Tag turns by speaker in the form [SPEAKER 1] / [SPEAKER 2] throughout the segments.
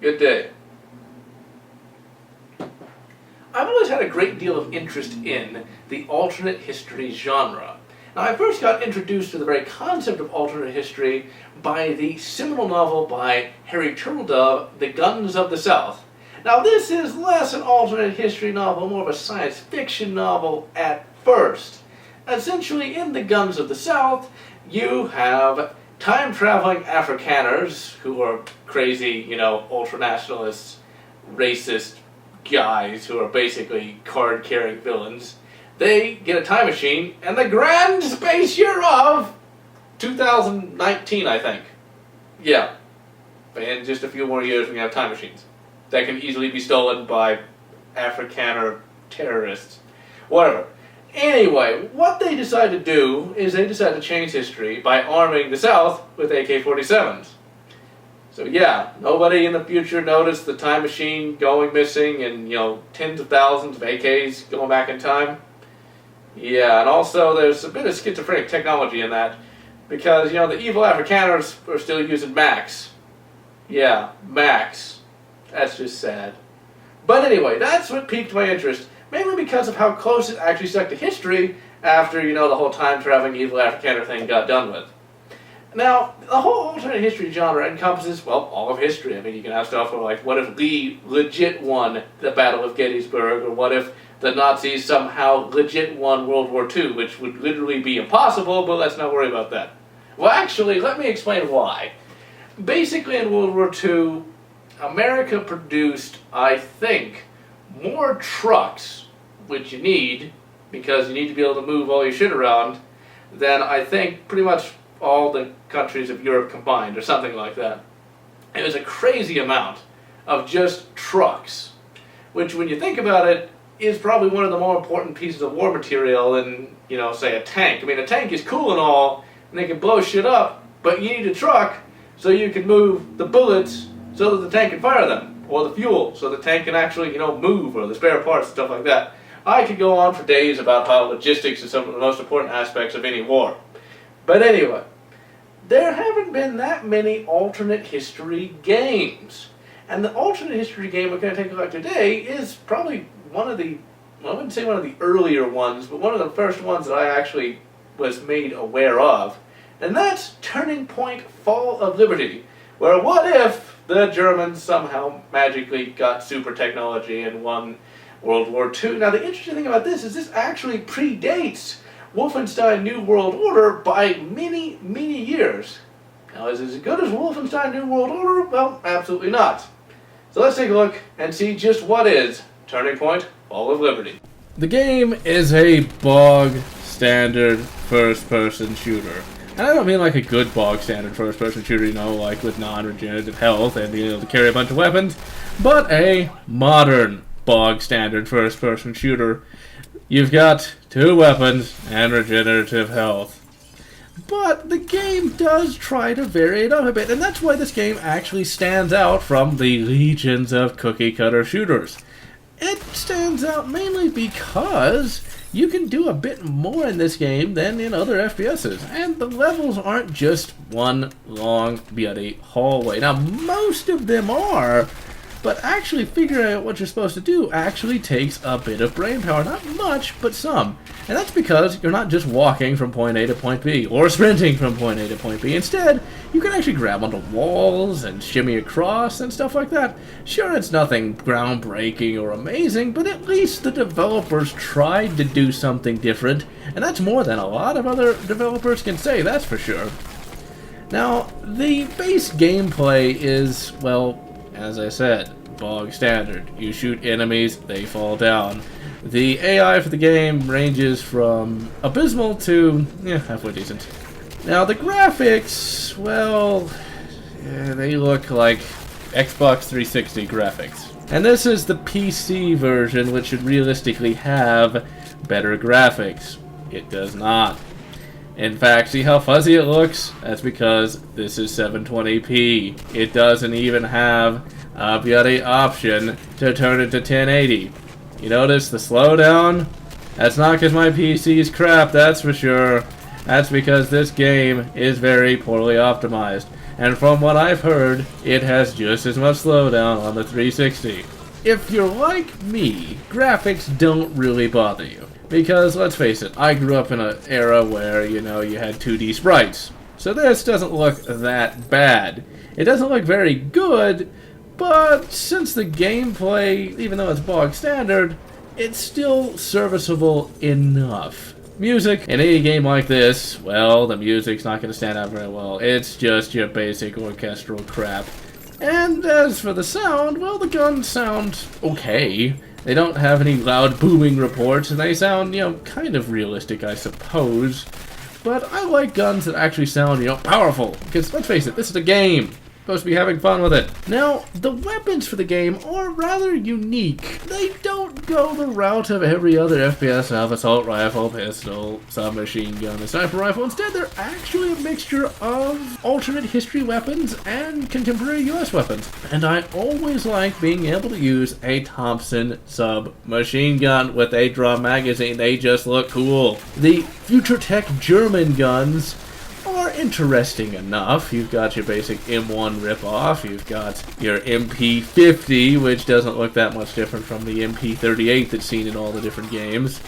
[SPEAKER 1] Good day. I've always had a great deal of interest in the alternate history genre. Now, I first got introduced to the very concept of alternate history by the seminal novel by Harry Turtledove, The Guns of the South. Now, this is less an alternate history novel, more of a science fiction novel at first. Essentially, in The Guns of the South, you have time-traveling Afrikaners who are crazy, ultranationalists, racist guys who are basically card-carrying villains. They get a time machine, and the grand space year of 2019, I think. Yeah. In just a few more years, we have time machines that can easily be stolen by Afrikaner terrorists. Whatever. Anyway, what they decide to do is they decide to change history by arming the South with AK-47s. So yeah, nobody in the future noticed the time machine going missing and, tens of thousands of AKs going back in time. Yeah, and also there's a bit of schizophrenic technology in that because, the evil Afrikaners are still using Macs. Yeah, Macs. That's just sad. But anyway, that's what piqued my interest. Mainly because of how close it actually stuck to history after, the whole time-traveling evil Afrikaner thing got done with. Now, the whole alternate history genre encompasses, all of history. I mean, you can have stuff like, what if Lee legit won the Battle of Gettysburg, or what if the Nazis somehow legit won World War II, which would literally be impossible, but let's not worry about that. Well, actually, let me explain why. Basically, in World War II, America produced, I think, more trucks, which you need, because you need to be able to move all your shit around, than I think pretty much all the countries of Europe combined, or something like that. It was a crazy amount of just trucks, which when you think about it, is probably one of the more important pieces of war material than, say a tank. I mean, a tank is cool and all, and they can blow shit up, but you need a truck so you can move the bullets so that the tank can fire them, or the fuel, so the tank can actually, move, or the spare parts, stuff like that. I could go on for days about how logistics is some of the most important aspects of any war. But anyway, there haven't been that many alternate history games. And the alternate history game we're going to take a look at today is probably one of the, I wouldn't say one of the earlier ones, but one of the first ones that I actually was made aware of. And that's Turning Point Fall of Liberty, where what if the Germans somehow magically got super technology and won World War II. Now, the interesting thing about this is this actually predates Wolfenstein New World Order by many, many years. Now, is it as good as Wolfenstein New World Order? Well, absolutely not. So let's take a look and see just what is Turning Point Fall of Liberty. The game is a bog standard first-person shooter. And I don't mean like a good bog standard first-person shooter, like with non-regenerative health and being able to carry a bunch of weapons, but a modern bog standard first-person shooter. You've got 2 weapons and regenerative health. But the game does try to vary it up a bit, and that's why this game actually stands out from the legions of cookie-cutter shooters. It stands out mainly because you can do a bit more in this game than in other FPSs, and the levels aren't just one long, bloody hallway. Now, most of them are, but actually figuring out what you're supposed to do actually takes a bit of brain power. Not much, but some. And that's because you're not just walking from point A to point B, or sprinting from point A to point B. Instead, you can actually grab onto walls and shimmy across and stuff like that. Sure, it's nothing groundbreaking or amazing, but at least the developers tried to do something different, and that's more than a lot of other developers can say, that's for sure. Now, the base gameplay is, well, as I said, bog standard. You shoot enemies, they fall down. The AI for the game ranges from abysmal to, halfway decent. Now, the graphics, well, they look like Xbox 360 graphics. And this is the PC version, which should realistically have better graphics. It does not. In fact, see how fuzzy it looks? That's because this is 720p. It doesn't even have a bloody option to turn it to 1080. You notice the slowdown? That's not because my PC's crap, that's for sure. That's because this game is very poorly optimized.
[SPEAKER 2] and from what I've heard, it has just as much slowdown on the 360. If you're like me, graphics don't really bother you. Because, let's face it, I grew up in an era where, you had 2D sprites. So this doesn't look that bad. It doesn't look very good, but since the gameplay, even though it's bog standard, it's still serviceable enough. Music in any game like this, well, the music's not going to stand out very well. It's just your basic orchestral crap. And as for the sound, well, the guns sound okay. They don't have any loud booming reports, and they sound, kind of realistic, I suppose. But I like guns that actually sound, powerful. Because, let's face it, this is a game. Supposed to be having fun with it. Now, the weapons for the game are rather unique. They don't go the route of every other FPS of assault rifle, pistol, submachine gun, and sniper rifle. Instead, they're actually a mixture of alternate history weapons and contemporary US weapons. And I always like being able to use a Thompson submachine gun with a drum magazine. They just look cool. The future tech German guns are interesting enough. You've got your basic M1 ripoff, you've got your MP50, which doesn't look that much different from the MP38 that's seen in all the different games.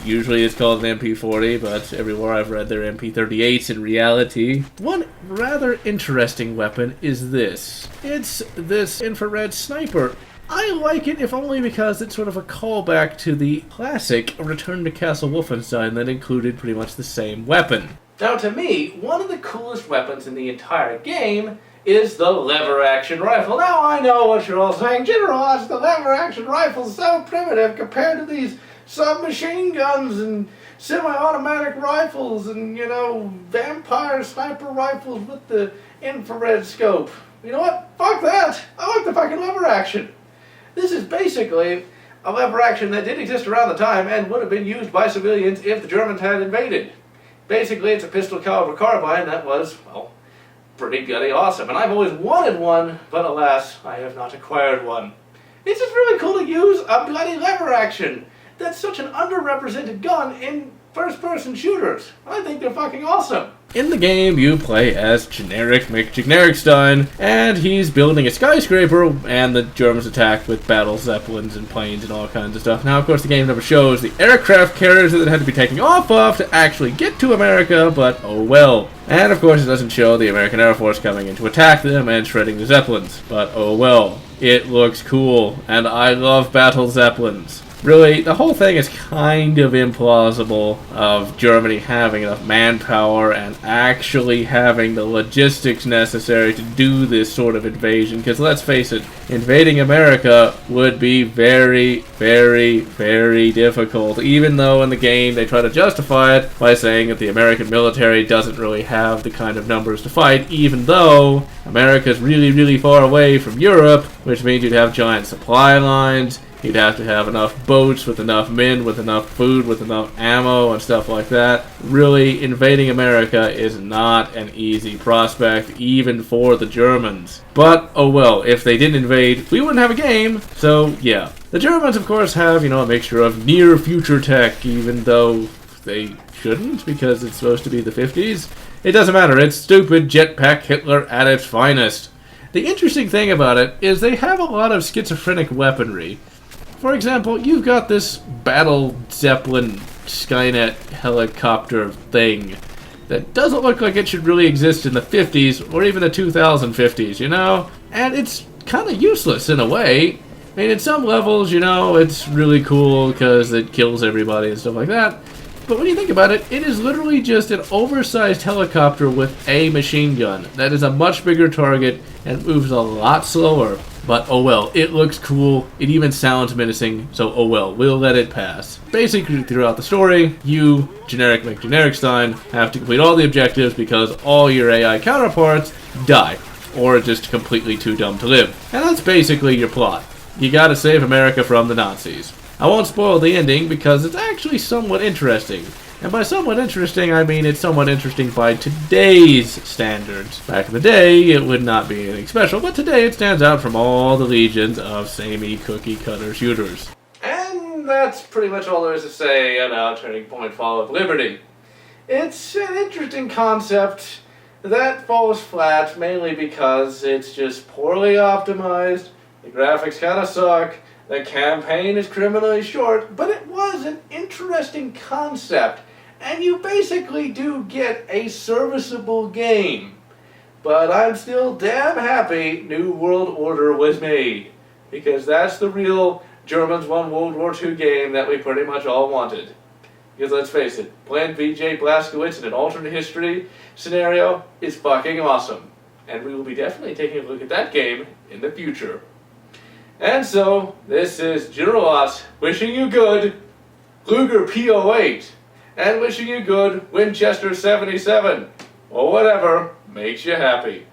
[SPEAKER 2] Usually it's called an MP40, but everywhere I've read they're MP38s in reality. One rather interesting weapon is this. It's this infrared sniper. I like it, if only because it's sort of a callback to the classic Return to Castle Wolfenstein that included pretty much the same weapon.
[SPEAKER 1] Now, to me, one of the coolest weapons in the entire game is the lever-action rifle. Now, I know what you're all saying. General Lotz, the lever-action rifle's so primitive compared to these submachine guns and semi-automatic rifles and, vampire sniper rifles with the infrared scope. You know what? Fuck that! I like the fucking lever-action. This is basically a lever-action that did exist around the time and would have been used by civilians if the Germans had invaded. Basically, it's a pistol caliber carbine that was, well, pretty bloody awesome. And I've always wanted one, but alas, I have not acquired one. It's just really cool to use a bloody lever action. That's such an underrepresented gun in first-person shooters. I think they're fucking awesome.
[SPEAKER 2] In the game, you play as Generic McGenericstein, and he's building a skyscraper, and the Germans attack with battle zeppelins and planes and all kinds of stuff. Now, of course, the game never shows the aircraft carriers that it had to be taking off of to actually get to America, but oh well. And, of course, it doesn't show the American Air Force coming in to attack them and shredding the zeppelins, but oh well. It looks cool, and I love battle zeppelins. Really, the whole thing is kind of implausible of Germany having enough manpower and actually having the logistics necessary to do this sort of invasion, because let's face it, invading America would be very, very, very difficult, even though in the game they try to justify it by saying that the American military doesn't really have the kind of numbers to fight, even though America's really, really far away from Europe, which means you'd have giant supply lines. You'd have to have enough boats with enough men, with enough food, with enough ammo and stuff like that. Really, invading America is not an easy prospect, even for the Germans. But, oh well, if they didn't invade, we wouldn't have a game, so yeah. The Germans, of course, have, a mixture of near-future tech, even though they shouldn't, because it's supposed to be the 50s. It doesn't matter, it's stupid jetpack Hitler at its finest. The interesting thing about it is they have a lot of schizophrenic weaponry. For example, you've got this battle Zeppelin Skynet helicopter thing that doesn't look like it should really exist in the 50s or even the 2050s, And it's kind of useless in a way. I mean, at some levels, it's really cool because it kills everybody and stuff like that. But when you think about it, it is literally just an oversized helicopter with a machine gun. That is a much bigger target and moves a lot slower. But oh well, it looks cool, it even sounds menacing, so oh well, we'll let it pass. Basically, throughout the story, you, Generic McGenericstein, have to complete all the objectives because all your AI counterparts die, or are just completely too dumb to live. And that's basically your plot. You gotta save America from the Nazis. I won't spoil the ending because it's actually somewhat interesting. And by somewhat interesting, I mean it's somewhat interesting by today's standards. Back in the day, it would not be anything special, but today it stands out from all the legions of samey cookie-cutter shooters.
[SPEAKER 1] And that's pretty much all there is to say about Turning Point Fall of Liberty. It's an interesting concept. that falls flat mainly because it's just poorly optimized, the graphics kinda suck, the campaign is criminally short, but it was an interesting concept, and you basically do get a serviceable game. But I'm still damn happy New World Order was made, because that's the real Germans won World War II game that we pretty much all wanted. Because let's face it, playing V.J. Blazkowicz in an alternate history scenario is fucking awesome. And we will be definitely taking a look at that game in the future. And so, this is General Lotz wishing you good Luger P08, and wishing you good Winchester 77, or whatever makes you happy.